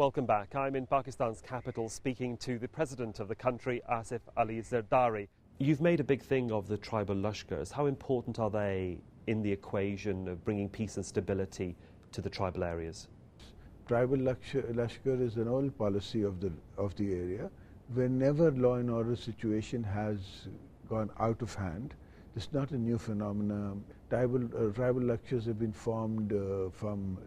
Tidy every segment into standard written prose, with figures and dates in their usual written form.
Welcome back. I'm in Pakistan's capital speaking to the president of the country, Asif Ali Zardari. You've made a big thing of the tribal Lashkars. How important are they in the equation of bringing peace and stability to the tribal areas? Tribal Lashkar is an old policy of the area. Whenever law and order situation has gone out of hand, it's not a new phenomenon. Tribal Lashkars have been formed from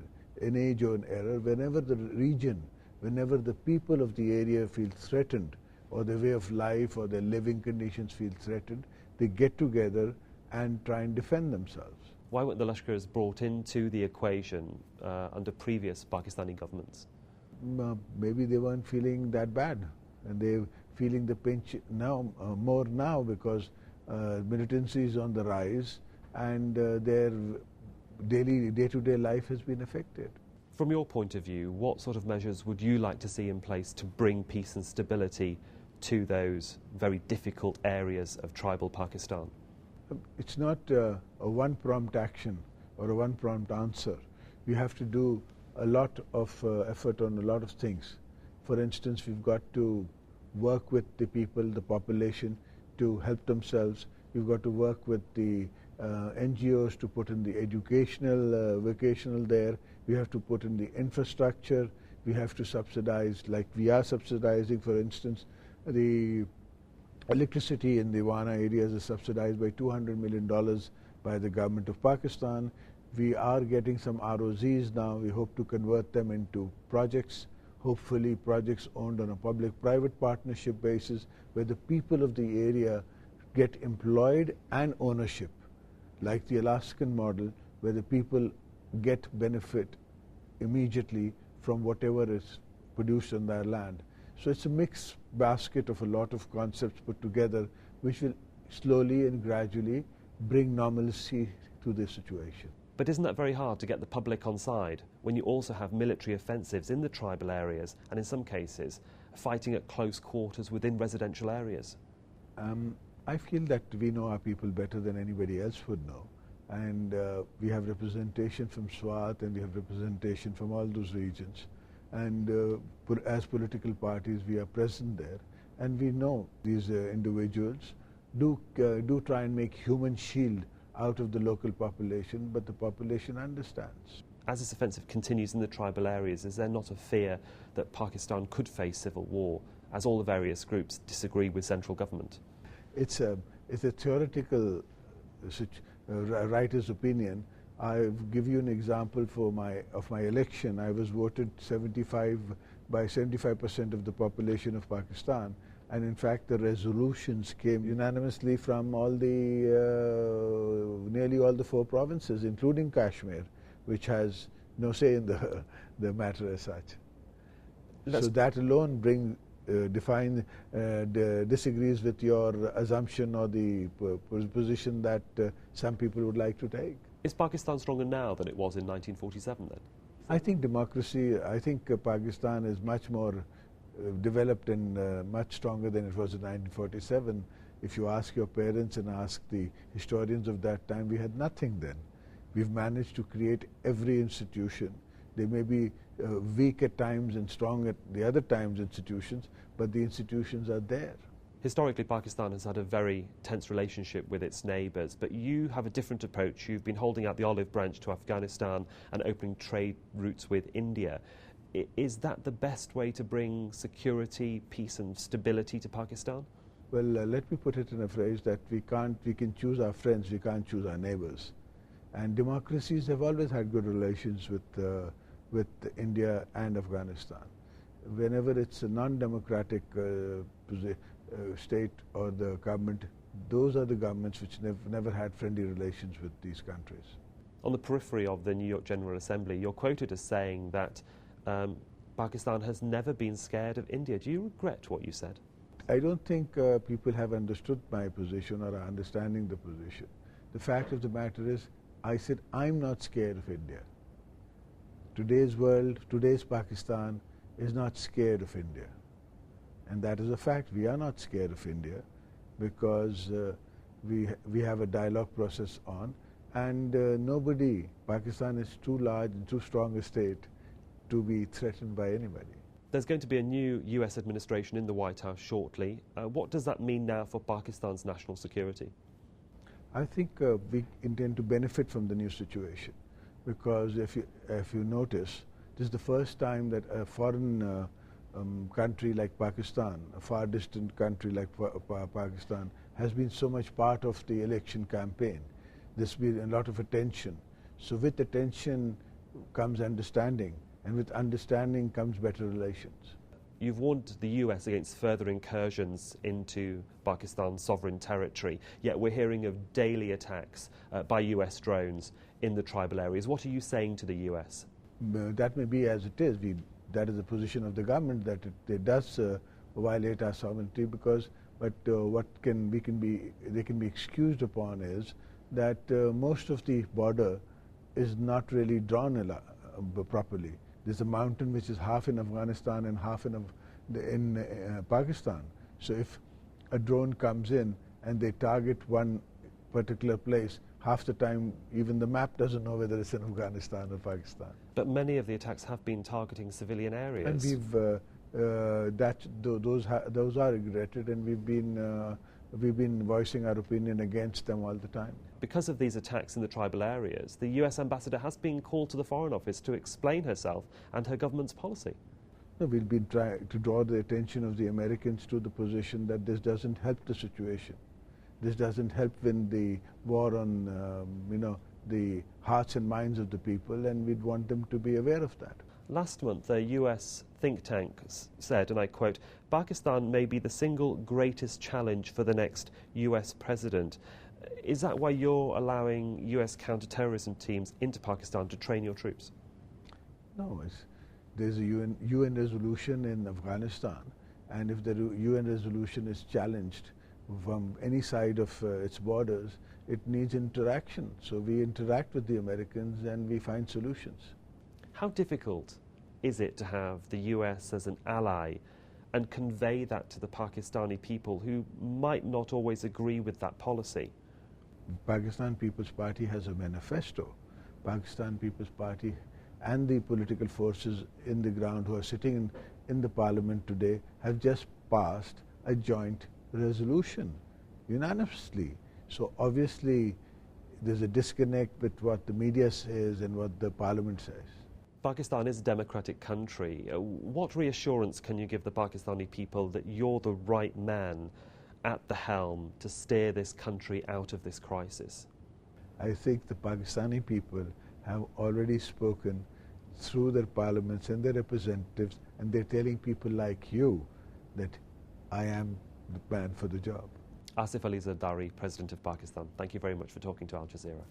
an age or an era. Whenever the region, whenever the people of the area feel threatened, or their way of life or their living conditions feel threatened, they get together and try and defend themselves. Why weren't the Lashkars brought into the equation under previous Pakistani governments? Maybe they weren't feeling that bad, and they're feeling the pinch now, more now, because militancy is on the rise and their day-to-day life has been affected. From your point of view, what sort of measures would you like to see in place to bring peace and stability to those very difficult areas of tribal Pakistan? It's not a one prompt action or a one prompt answer. We have to do a lot of effort on a lot of things. For instance, we've got to work with the people, the population, to help themselves. We've got to work with the NGOs to put in the educational, vocational there. We have to put in the infrastructure. We have to subsidize, like we are subsidizing, for instance, the electricity in the Wana areas is subsidized by $200 million by the government of Pakistan. We are getting some ROZs now. We hope to convert them into projects, hopefully projects owned on a public-private partnership basis, where the people of the area get employed and ownership, like the Alaskan model, where the people get benefit immediately from whatever is produced on their land. So it's a mixed basket of a lot of concepts put together, which will slowly and gradually bring normalcy to the situation. But isn't that very hard to get the public on side when you also have military offensives in the tribal areas and in some cases fighting at close quarters within residential areas? I feel that we know our people better than anybody else would know, and we have representation from Swat and we have representation from all those regions, and as political parties we are present there, and we know these individuals do try and make human shield out of the local population, but the population understands. As this offensive continues in the tribal areas, is there not a fear that Pakistan could face civil war as all the various groups disagree with central government? It's a theoretical writer's opinion. I'll give you an example of my election. I was voted by 75% of the population of Pakistan, and in fact the resolutions came unanimously from nearly all the 4 provinces, including Kashmir, which has no say in the matter as such. So that alone disagrees with your assumption or the position that some people would like to take. Is Pakistan stronger now than it was in 1947 then? I think Pakistan is much more developed and much stronger than it was in 1947. If you ask your parents and ask the historians of that time, we had nothing then. We've managed to create every institution. They may be weak at times and strong at the other times, institutions, but the institutions are there. Historically, Pakistan has had a very tense relationship with its neighbours, but you have a different approach. You've been holding out the olive branch to Afghanistan and opening trade routes with India. Is that the best way to bring security, peace and stability to Pakistan? Well, let me put it in a phrase that we can choose our friends, we can't choose our neighbours. And democracies have always had good relations with India and Afghanistan. Whenever it's a non-democratic state or the government, those are the governments which never had friendly relations with these countries. On the periphery of the New York General Assembly, you're quoted as saying that Pakistan has never been scared of India. Do you regret what you said? I don't think people have understood my position or are understanding the position. The fact of the matter is, I said I'm not scared of India. Today's world, today's Pakistan is not scared of India. And that is a fact. We are not scared of India because we have a dialogue process on, and Pakistan is too large and too strong a state to be threatened by anybody. There's going to be a new US administration in the White House shortly. What does that mean now for Pakistan's national security? I think we intend to benefit from the new situation, because if you notice, this is the first time that a foreign country like Pakistan, a far distant country like Pakistan, has been so much part of the election campaign. There's been a lot of attention. So with attention comes understanding, and with understanding comes better relations. You've warned the US against further incursions into Pakistan's sovereign territory, yet we're hearing of daily attacks by US drones in the tribal areas. What are you saying to the US? That may be as it is. That is the position of the government, that it does violate our sovereignty, but what they can be excused upon is that most of the border is not really drawn properly. There's a mountain which is half in Afghanistan and half in Pakistan. So if a drone comes in and they target one particular place, half the time even the map doesn't know whether it's in Afghanistan or Pakistan. But many of the attacks have been targeting civilian areas. And those are regretted, and we've been voicing our opinion against them all the time. Because of these attacks in the tribal areas, the US ambassador has been called to the Foreign Office to explain herself and her government's policy. No, we've been trying to draw the attention of the Americans to the position that this doesn't help the situation. This doesn't help win the war on, the hearts and minds of the people, and we'd want them to be aware of that. Last month, a US think tank said, and I quote, "Pakistan may be the single greatest challenge for the next US president." Is that why you're allowing US counter-terrorism teams into Pakistan to train your troops? No, there's a UN resolution in Afghanistan, and if the UN resolution is challenged from any side of its borders, it needs interaction. So we interact with the Americans and we find solutions. How difficult is it to have the US as an ally and convey that to the Pakistani people who might not always agree with that policy? Pakistan People's Party has a manifesto. Pakistan People's Party and the political forces in the ground who are sitting in the parliament today have just passed a joint resolution unanimously. So obviously there's a disconnect with what the media says and what the parliament says. Pakistan is a democratic country. What reassurance can you give the Pakistani people that you're the right man at the helm to steer this country out of this crisis? I think the Pakistani people have already spoken through their parliaments and their representatives, and they're telling people like you that I am the man for the job. Asif Ali Zardari, President of Pakistan, thank you very much for talking to Al Jazeera.